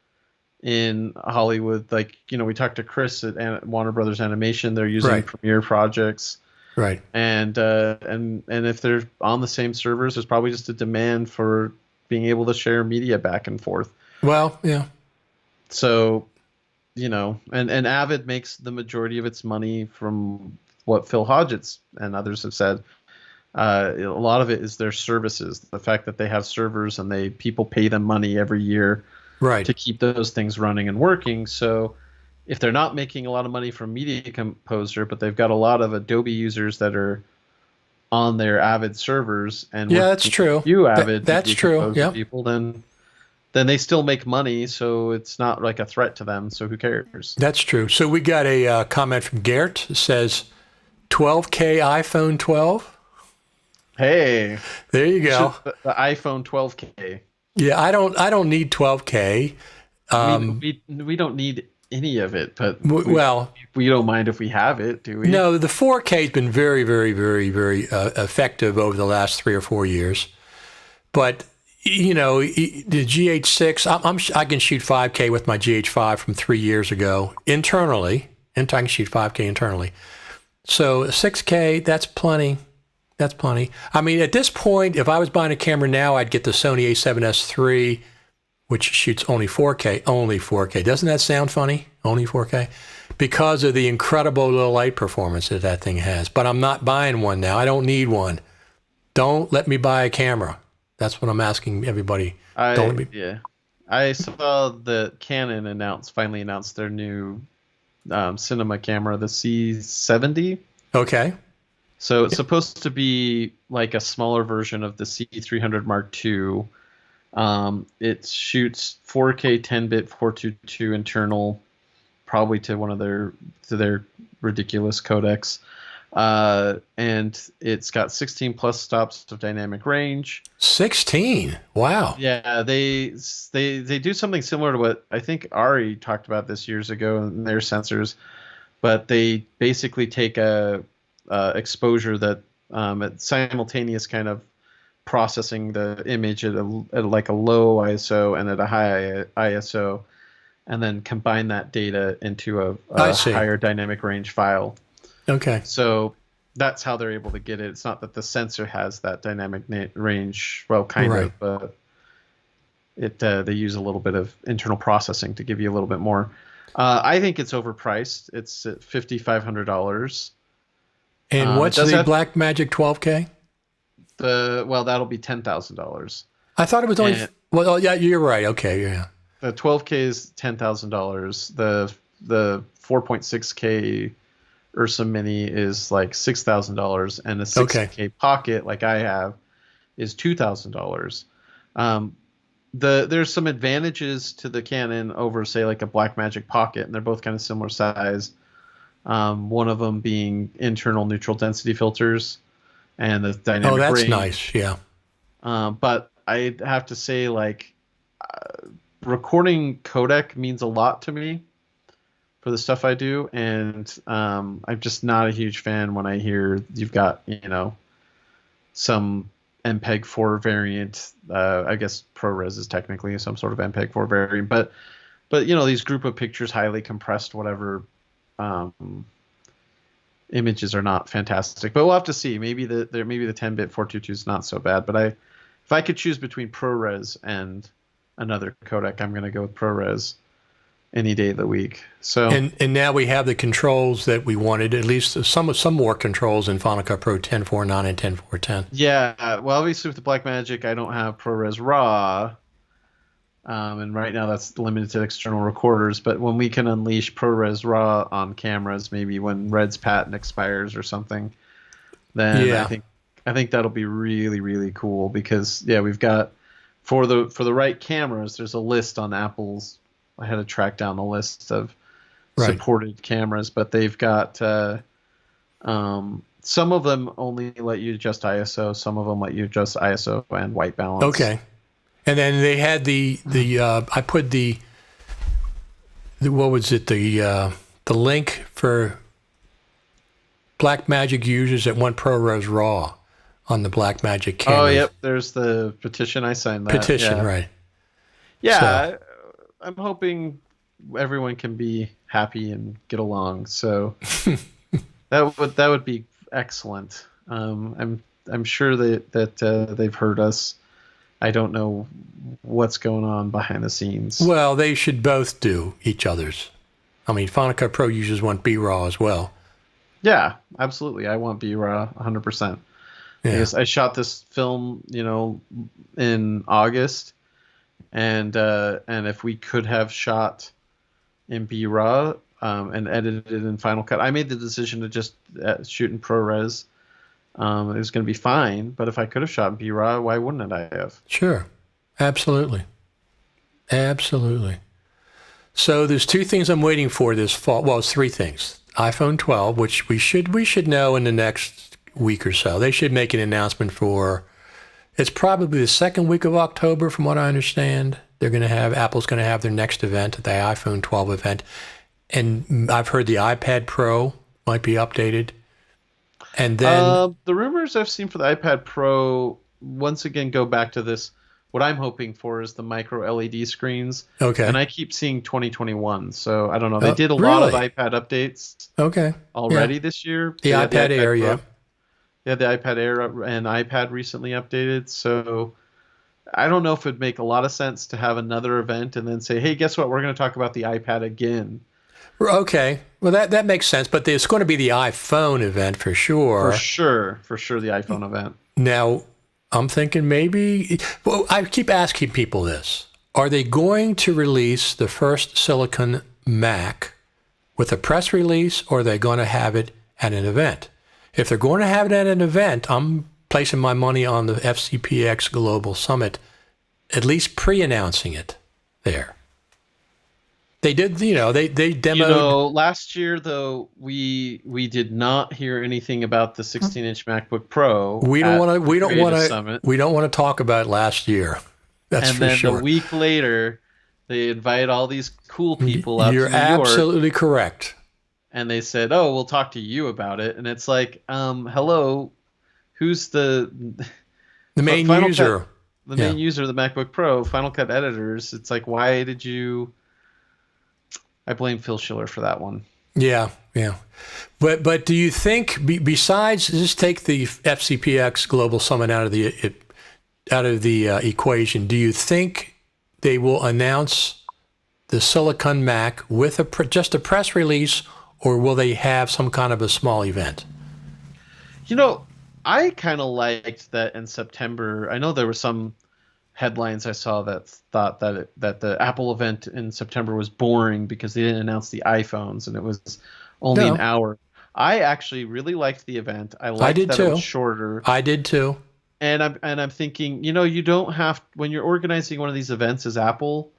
in Hollywood, like we talked to Chris at Warner Brothers Animation. They're using Right. Premiere projects, Right. and if they're on the same servers, there's probably just a demand for being able to share media back and forth. Well, yeah. So, and Avid makes the majority of its money from what Phil Hodgetts and others have said. A lot of it is their services, the fact that they have servers and people pay them money every year Right. to keep those things running and working. So if they're not making a lot of money from Media Composer, but they've got a lot of Adobe users that are on their Avid servers and Yeah, that's working with true. you Avid That's Media true. Composer Yep. people, then they still make money. So it's not like a threat to them. So who cares? That's true. So we got a comment from Gert. It says 12K iPhone 12. Hey, There you go. the iPhone 12K. Yeah, I don't need 12K. We don't need any of it, but Well, we don't mind if we have it, do we? no, the 4K has been very, very, very, very effective over the last 3 or 4 years. But the GH6, I can shoot 5K with my GH5 from 3 years ago internally, and I can shoot 5K internally. So 6K, that's plenty. That's plenty. I mean, at this point, if I was buying a camera now, I'd get the Sony A7S III, which shoots only 4K. Only 4K. Doesn't that sound funny? Only 4K? Because of the incredible low light performance that thing has. But I'm not buying one now. I don't need one. Don't let me buy a camera. That's what I'm asking everybody. Don't let me. Yeah. I saw the Canon finally announced their new cinema camera, the C70. Okay. So it's supposed to be like a smaller version of the C300 Mark II. It shoots 4K 10-bit 422 internal, probably to their ridiculous codecs. And it's got 16 plus stops of dynamic range. 16. Wow. Yeah, they do something similar to what I think Ari talked about this years ago in their sensors, but they basically take a exposure that at simultaneous kind of processing the image at like a low ISO and at a high ISO, and then combine that data into a higher dynamic range file. Okay. So that's how they're able to get it. It's not that the sensor has that dynamic range, well, kind Right. of, but they use a little bit of internal processing to give you a little bit more. I think it's overpriced. It's at $5,500. And what's the Blackmagic 12K? That'll be $10,000. I thought it was only. Well, yeah, you're right. Okay, yeah. The 12K is $10,000. The 4.6K Ursa Mini is like $6,000, and a 6K Pocket, like I have, is $2,000. There's some advantages to the Canon over, say, like a Blackmagic Pocket, and they're both kind of similar size. One of them being internal neutral density filters and the dynamic range. Oh, that's nice. Yeah. But I have to say, like, recording codec means a lot to me for the stuff I do, and I'm just not a huge fan when I hear you've got some MPEG 4 variant. I guess ProRes is technically some sort of MPEG 4 variant, but these group of pictures, highly compressed, whatever. Images are not fantastic, but we'll have to see. Maybe the 10-bit 422 is not so bad. But if I could choose between ProRes and another codec, I'm going to go with ProRes any day of the week. So and now we have the controls that we wanted. At least some more controls in Final Cut Pro 10.4.9 and 10.4.10. Yeah, well, obviously with the Blackmagic, I don't have ProRes RAW, And right now that's limited to external recorders. But when we can unleash ProRes RAW on cameras, maybe when Red's patent expires or something, then Yeah. I think that'll be really really cool because yeah, we've got for the right cameras. There's a list on Apple's. I had to track down the list of Right. supported cameras, but they've got some of them only let you adjust ISO, some of them let you adjust ISO and white balance. Okay. And then they had I put the what was it, the link for Blackmagic users that want ProRes RAW on the Blackmagic Oh, cameras. yep. There's the petition. I signed that. Petition, Yeah, right. So, yeah. I'm hoping everyone can be happy and get along. So that would be excellent. I'm sure that they've heard us. I don't know what's going on behind the scenes. well, they should both do each other's. I mean, Final Cut Pro users want B-RAW as well. Yeah, absolutely. I want B-RAW 100%. Yeah. Because I shot this film, in August, and if we could have shot in B-RAW and edited it in Final Cut, I made the decision to just shoot in ProRes. It was going to be fine, but if I could have shot in B-RAW, why wouldn't I have? Sure. Absolutely. Absolutely. So there's two things I'm waiting for this fall. Well, it's three things. iPhone 12, which we should know in the next week or so. They should make an announcement for, it's probably the second week of October from what I understand. Apple's going to have their next event, the iPhone 12 event. And I've heard the iPad Pro might be updated. And then, The rumors I've seen for the iPad Pro once again go back to this. What I'm hoping for is the micro LED screens. okay. And I keep seeing 2021. So I don't know. They did a lot of Really? iPad updates Okay. already Yeah. this year. The They had iPad Air, Pro. yeah. Yeah, the iPad Air and iPad recently updated. So I don't know if it'd make a lot of sense to have another event and then say, hey, guess what? We're going to talk about the iPad again. Okay. Well, that makes sense. But there's going to be the iPhone event for sure. For sure, the iPhone event. Now, I'm thinking maybe, well, I keep asking people this. Are they going to release the first Silicon Mac with a press release, or are they going to have it at an event? If they're going to have it at an event, I'm placing my money on the FCPX Global Summit, at least pre-announcing it there. They did, they demoed. Last year though, we did not hear anything about the 16-inch MacBook Pro. We don't want to. Summit. We don't want to talk about last year. That's And for then sure. a week later, they invite all these cool people out You're to New York, absolutely correct. and they said, "Oh, we'll talk to you about it." And it's like, hello, who's the main Final user? Cut, the main user of the MacBook Pro, Final Cut editors? It's like, why did you? I blame Phil Schiller for that one. Yeah. But do you think besides just take the FCPX Global Summit out of the equation, do you think they will announce the Silicon Mac with just a press release, or will they have some kind of a small event? I kind of liked that in September. I know there were some headlines I saw that thought that the Apple event in September was boring because they didn't announce the iPhones and it was only an hour. I actually really liked the event. I liked that it was shorter. I did too. And I'm thinking, you don't have, when you're organizing one of these events as Apple,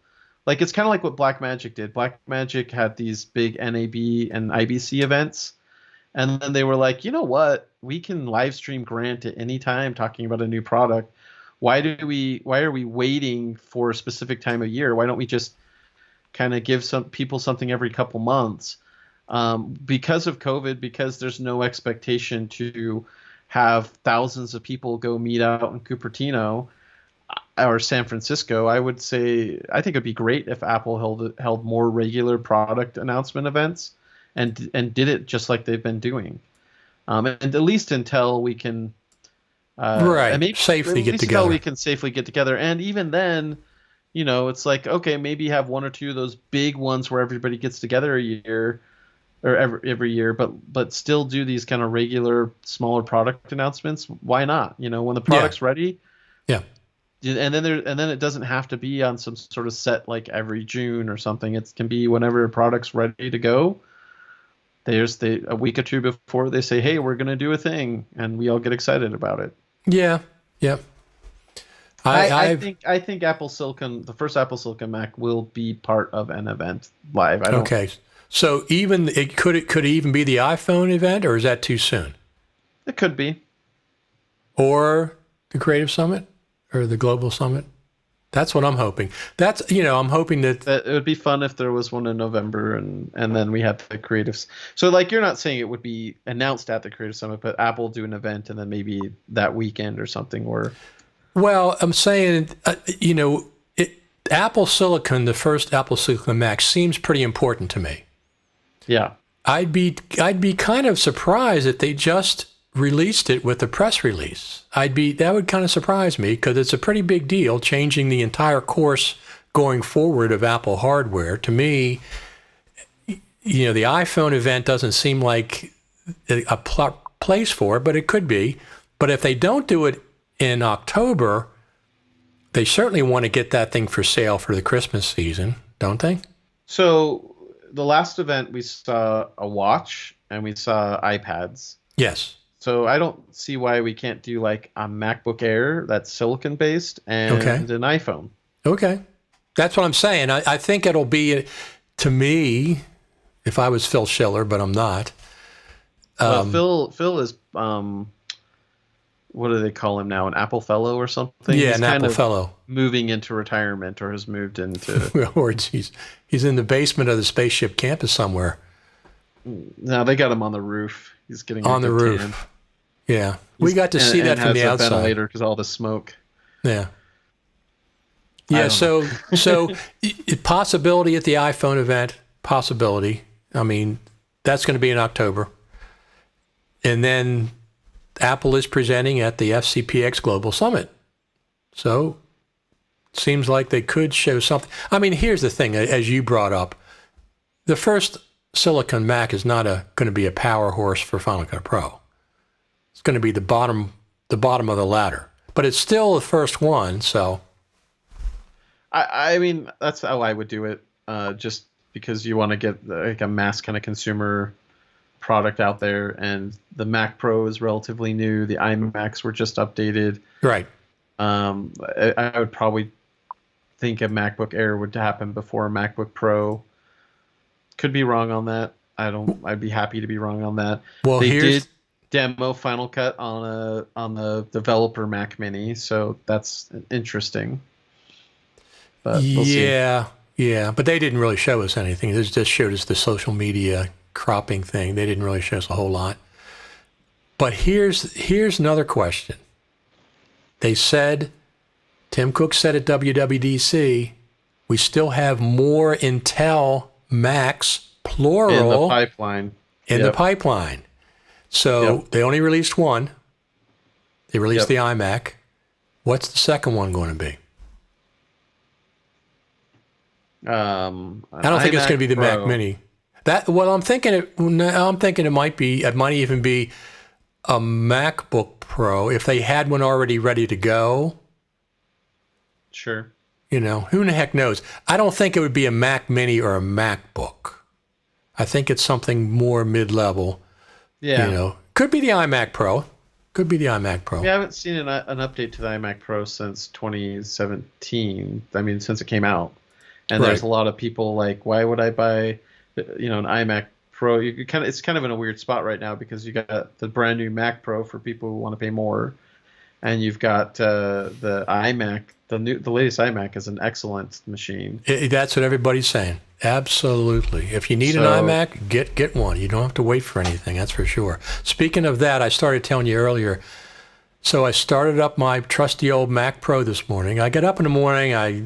like it's kind of like what Blackmagic did. Blackmagic had these big NAB and IBC events, and then they were like, you know what? We can live stream Grant at any time talking about a new product. Why are we waiting for a specific time of year? Why don't we just kind of give some people something every couple months? Because of COVID, because there's no expectation to have thousands of people go meet out in Cupertino or San Francisco, I would say I think it'd be great if Apple held more regular product announcement events and did it just like they've been doing, and at least until we can. Right, and maybe safely get together. Until we can safely get together, and even then, it's like, okay, maybe have one or two of those big ones where everybody gets together a year or every year, but still do these kind of regular smaller product announcements. Why not? When the product's ready, Yeah. and then it doesn't have to be on some sort of set like every June or something. It can be whenever a product's ready to go. A week or two before they say, "Hey, we're going to do a thing," and we all get excited about it. Yeah, yeah. I think Apple Silicon, the first Apple Silicon Mac, will be part of an event live. I don't. Okay. So could it even be the iPhone event, or is that too soon? It could be. Or the Creative Summit, or the Global Summit? That's what I'm hoping. I'm hoping that. It would be fun if there was one in November, and then we had the creatives. So like, you're not saying it would be announced at the Creative Summit, but Apple do an event and then maybe that weekend or something. Or Well, I'm saying, Apple Silicon, the first Apple Silicon Mac, seems pretty important to me. yeah, I'd be kind of surprised if they just released it with a press release. That would kind of surprise me, because it's a pretty big deal, changing the entire course going forward of Apple hardware. To me, the iPhone event doesn't seem like a place for it, but it could be. But if they don't do it in October, they certainly want to get that thing for sale for the Christmas season, don't they? So the last event we saw a watch and we saw iPads. Yes. So I don't see why we can't do like a MacBook Air that's silicon based and an iPhone. Okay. That's what I'm saying. I think it'll be, to me, if I was Phil Schiller, but I'm not. Phil is what do they call him now? An Apple Fellow or something? Yeah, he's an kind Apple of Fellow. moving into retirement, or has moved into. Or he's in the basement of the spaceship campus somewhere. No, they got him on the roof. He's getting on the roof. Tan. Yeah, we got to see that from the outside. Ventilator because all the smoke. Yeah. Yeah. So possibility at the iPhone event. Possibility. I mean, that's going to be in October, and then Apple is presenting at the FCPX Global Summit. So it seems like they could show something. I mean, here's the thing, as you brought up, the first Silicon Mac is not going to be a power horse for Final Cut Pro. It's going to be the bottom of the ladder, but it's still the first one. So, I mean, that's how I would do it. Just because you want to get like a mass kind of consumer product out there, and the Mac Pro is relatively new. The iMacs were just updated. Right. I would probably think a MacBook Air would happen before a MacBook Pro. Could be wrong on that. I'd be happy to be wrong on that. Well, they did demo Final Cut on the developer Mac Mini, so that's interesting. But we'll see. Yeah, but they didn't really show us anything. They just showed us the social media cropping thing. They didn't really show us a whole lot. But here's another question. They said, Tim Cook said at WWDC, we still have more Intel Macs, plural, in the pipeline. The pipeline. So they only released one. They released the iMac. What's the second one going to be? I don't think it's going to be the Mac Mini. I'm thinking it might even be a MacBook Pro if they had one already ready to go. Sure. Who the heck knows? I don't think it would be a Mac Mini or a MacBook. I think it's something more mid-level. Yeah. Could be the iMac Pro. Could be the iMac Pro. We haven't seen an update to the iMac Pro since 2017. I mean, since it came out. And there's a lot of people like, why would I buy, an iMac Pro? It's kind of in a weird spot right now because you got the brand new Mac Pro for people who want to pay more, and you've got the iMac. The latest iMac is an excellent machine. That's what everybody's saying. Absolutely. If you need an iMac, get one. You don't have to wait for anything. That's for sure. Speaking of that, I started telling you earlier. So I started up my trusty old Mac Pro this morning. I get up in the morning. I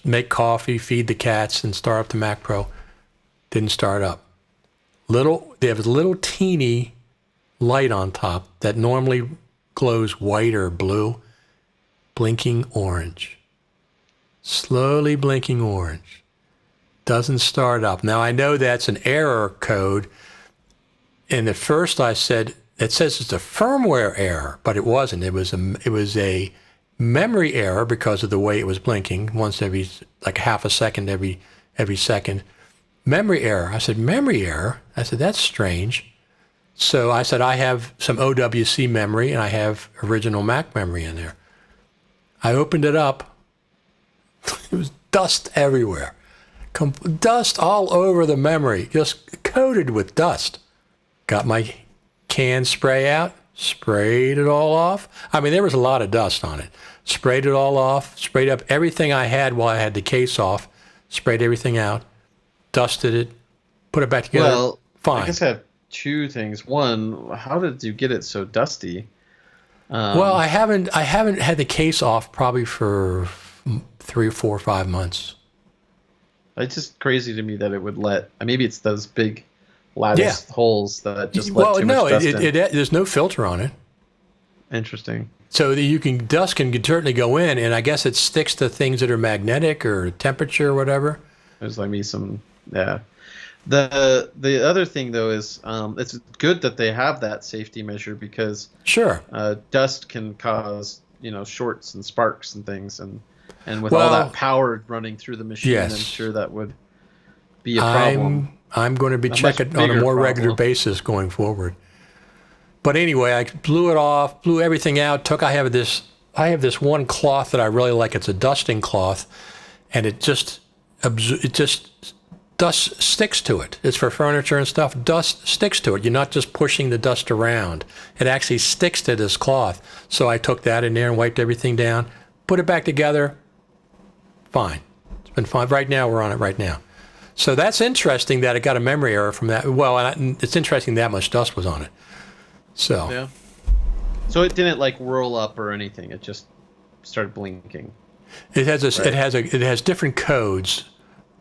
make coffee, feed the cats, and start up the Mac Pro. Didn't start up. They have a little teeny light on top that normally glows white or blue, blinking orange. Slowly blinking orange. Doesn't start up. Now I know that's an error code. And at first I said, it says it's a firmware error, but it wasn't. It was a Memory error because of the way it was blinking once every, like half a second every second. Memory error. I said, memory error? I said, that's strange. So I said, I have some OWC memory and I have original Mac memory in there. I opened it up. It was dust everywhere. Dust all over the memory, just coated with dust. Got my can spray out, sprayed it all off. I mean, there was a lot of dust on it. Sprayed it all off, sprayed up everything I had while I had the case off, sprayed everything out, dusted it, put it back together. Well, fine. I guess I have two things. One, how did you get it so dusty? Well, I haven't had the case off probably for 3, 4, 5 months. It's just crazy to me that it would let. Maybe it's those big lattice holes that just let Well, too no, much dust in. there's no filter on it. Interesting. So that dust can certainly go in, and I guess it sticks to things that are magnetic or temperature or whatever. There's like me some, yeah. The other thing though is it's good that they have that safety measure because sure, dust can cause shorts and sparks and things, and with all that power running through the machine, yes. I'm sure that would be a problem. I'm going to be checking on a more regular basis going forward. But anyway, I blew it off, blew everything out. I have this one cloth that I really like. It's a dusting cloth, and dust sticks to it. It's for furniture and stuff. Dust sticks to it. You're not just pushing the dust around. It actually sticks to this cloth. So I took that in there and wiped everything down, put it back together. Fine. It's been fine. Right now, we're on it right now. So that's interesting that it got a memory error from that. Well, it's interesting that much dust was on it. So yeah. So it didn't like whirl up or anything. It just started blinking. It has different codes.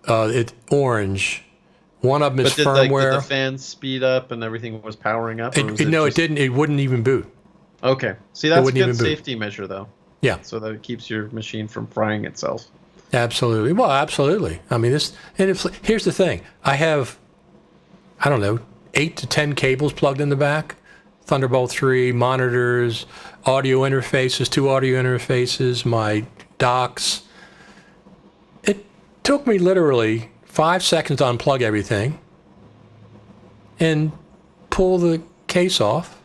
It's orange. One of them is firmware. Did the fans speed up and everything was powering up? It didn't. It wouldn't even boot. Okay. See, that's a good safety measure, though. Yeah. So that it keeps your machine from frying itself. Absolutely. Well, absolutely. I mean, here's the thing. I have, 8 to 10 cables plugged in the back. Thunderbolt 3, monitors, audio interfaces, 2 audio interfaces, my docks. It took me literally 5 seconds to unplug everything and pull the case off,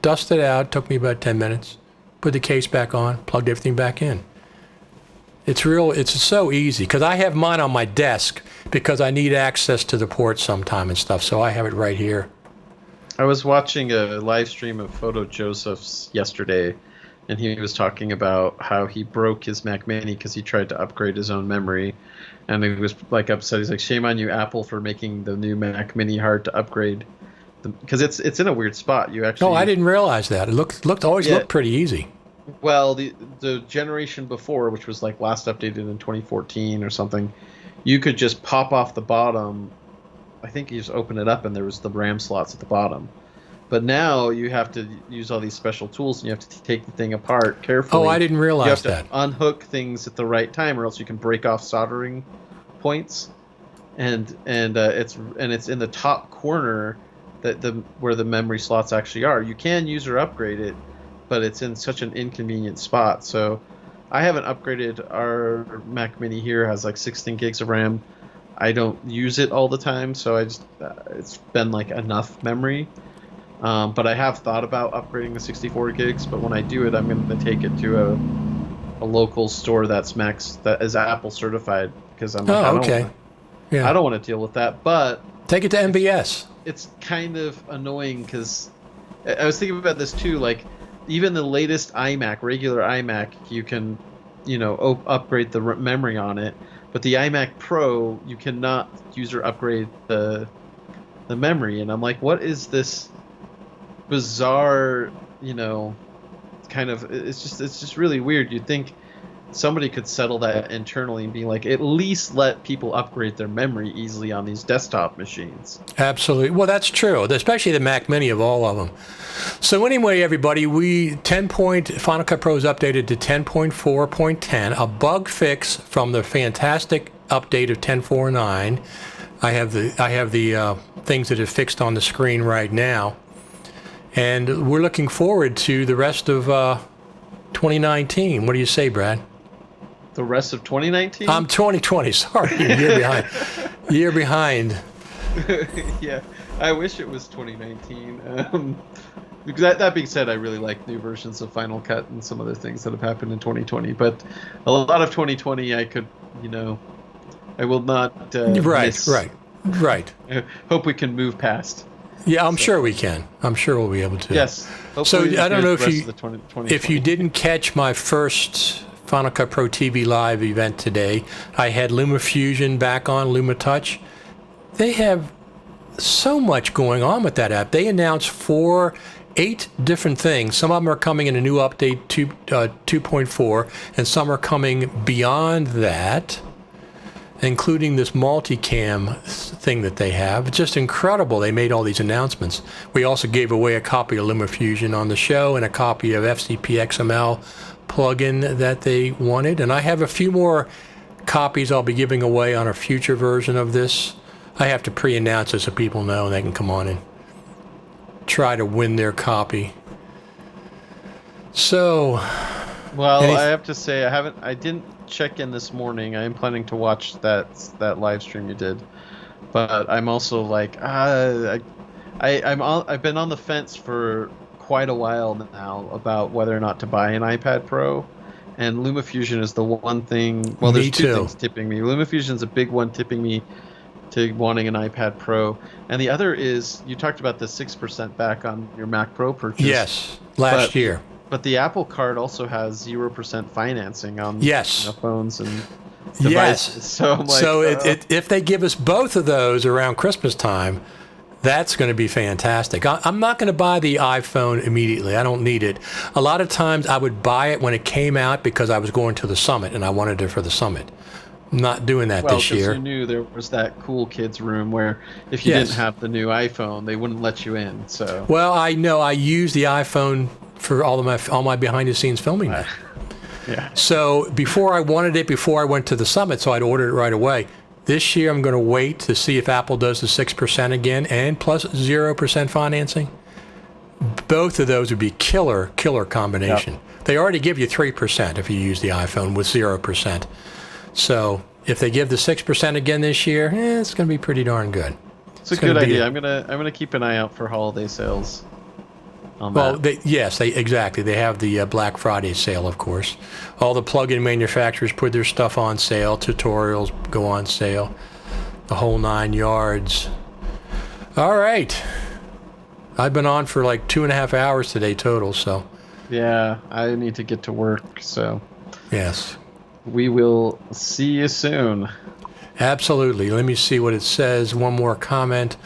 dust it out. Took me about 10 minutes. Put the case back on, plugged everything back in. It's so easy because I have mine on my desk because I need access to the ports sometime and stuff. So I have it right here. I was watching a live stream of Photo Joseph's yesterday, and he was talking about how he broke his Mac Mini because he tried to upgrade his own memory, and he was like upset. He's like, "Shame on you, Apple, for making the new Mac Mini hard to upgrade." Because it's in a weird spot. You actually. No, I didn't realize that. It looked pretty easy. Well, the generation before, which was like last updated in 2014 or something, you could just pop off the bottom. I think you just open it up and there was the RAM slots at the bottom. But now you have to use all these special tools and you have to take the thing apart carefully. Oh, I didn't realize that. You have to unhook things at the right time, or else you can break off soldering points. And it's in the top corner where the memory slots actually are. You can use or upgrade it, but it's in such an inconvenient spot. So I haven't upgraded. Our Mac Mini here has like 16 gigs of RAM. I don't use it all the time, so it's been like enough memory. But I have thought about upgrading the 64 gigs, but when I do it, I'm going to take it to a local store that is Apple certified, because I'm like, I don't want to deal with that. But take it to MBS. It's kind of annoying because I was thinking about this too. Like even the latest iMac, regular iMac, you can, upgrade the memory on it. But the iMac Pro, you cannot use or upgrade the memory. And I'm like, what is this bizarre, kind of, it's just really weird. You'd think somebody could settle that internally and be like, at least let people upgrade their memory easily on these desktop machines. Absolutely. Well, that's true, especially the Mac Mini of all of them. So anyway, everybody, Final Cut Pro is updated to 10.4.10, a bug fix from the fantastic update of 10.4.9. I have the things that are fixed on the screen right now, and we're looking forward to the rest of 2019. What do you say, Brad? The rest of 2019? I'm 2020. Sorry, a year behind. Year behind. Yeah, I wish it was 2019. Because that being said, I really like new versions of Final Cut and some other things that have happened in 2020. But a lot of 2020, I could, I will not miss. Right. I hope we can move past. Yeah, I'm sure we can. I'm sure we'll be able to. Yes. So I don't know if you did. didn't catch my first Final Cut Pro TV Live event today. I had LumaFusion back on, LumaTouch. They have so much going on with that app. They announced 8 different things. Some of them are coming in a new update 2.4, and some are coming beyond that, including this multicam thing that they have. It's just incredible. They made all these announcements. We also gave away a copy of LumaFusion on the show and a copy of FCP XML plugin that they wanted. And I have a few more copies I'll be giving away on a future version of this. I have to pre-announce it so people know and they can come on and try to win their copy. So, well, I have to say I didn't check in this morning. I am planning to watch that live stream you did, but I'm also like I've been on the fence for quite a while now about whether or not to buy an iPad Pro, and LumaFusion is the one thing. Well, there's two things tipping me. LumaFusion is a big one tipping me to wanting an iPad Pro, and the other is you talked about the 6% back on your Mac Pro purchase. Yes, last year. But the Apple Card also has 0% financing on phones and devices. Yes. So I'm like, if they give us both of those around Christmas time, that's going to be fantastic. I'm not going to buy the iPhone immediately. I don't need it. A lot of times I would buy it when it came out because I was going to the summit and I wanted it for the summit. I'm not doing that this year. You knew there was that cool kids room where if you didn't have the new iPhone, they wouldn't let you in. So I know I use the iPhone for all my behind the scenes filming. Yeah. So before I wanted it before I went to the summit, so I'd ordered it right away. This year I'm going to wait to see if Apple does the 6% again and plus 0% financing. Both of those would be killer combination. Yep. They already give you 3% if you use the iPhone with 0%. So if they give the 6% again this year, it's going to be pretty darn good. It's a good idea. I'm gonna keep an eye out for holiday sales. Exactly. They have the Black Friday sale, of course. All the plug-in manufacturers put their stuff on sale. Tutorials go on sale. The whole 9 yards. All right. I've been on for like 2.5 hours today total, so. Yeah, I need to get to work, so. Yes. We will see you soon. Absolutely. Let me see what it says. One more comment.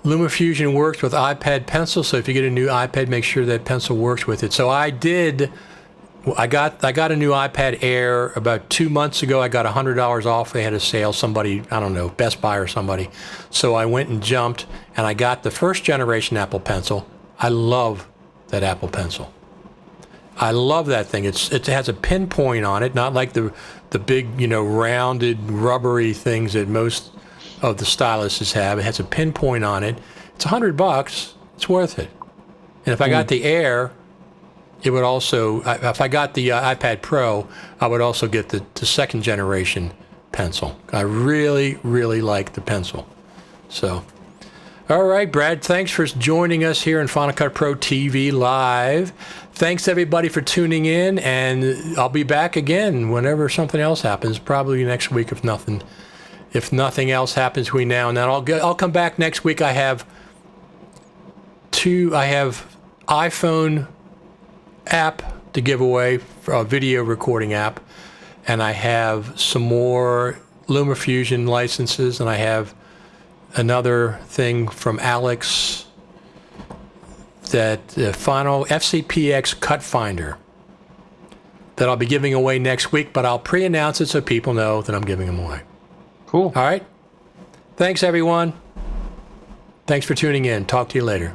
LumaFusion works with iPad Pencil, so if you get a new iPad, make sure that Pencil works with it. So I got a new iPad Air about 2 months ago. I got $100 off. They had a sale. Somebody, I don't know, Best Buy or somebody. So I went and jumped, and I got the first generation Apple Pencil. I love that Apple Pencil. I love that thing. It has a pinpoint on it, not like the big, rounded, rubbery things that most of the styluses have. It has a pinpoint on it. It's $100. It's worth it. And if I got the Air, it would also. If I got the iPad Pro, I would also get the second generation Pencil. I really, really like the Pencil. So, all right, Brad. Thanks for joining us here in Final Cut Pro TV Live. Thanks everybody for tuning in, and I'll be back again whenever something else happens. Probably next week, if nothing else happens between now and then. I'll come back next week. I have iPhone app to give away, a video recording app, and I have some more LumaFusion licenses, and I have another thing from Alex, that the final FCPX cut finder that I'll be giving away next week, but I'll pre-announce it so people know that I'm giving them away. Cool. All right. Thanks, everyone. Thanks for tuning in. Talk to you later.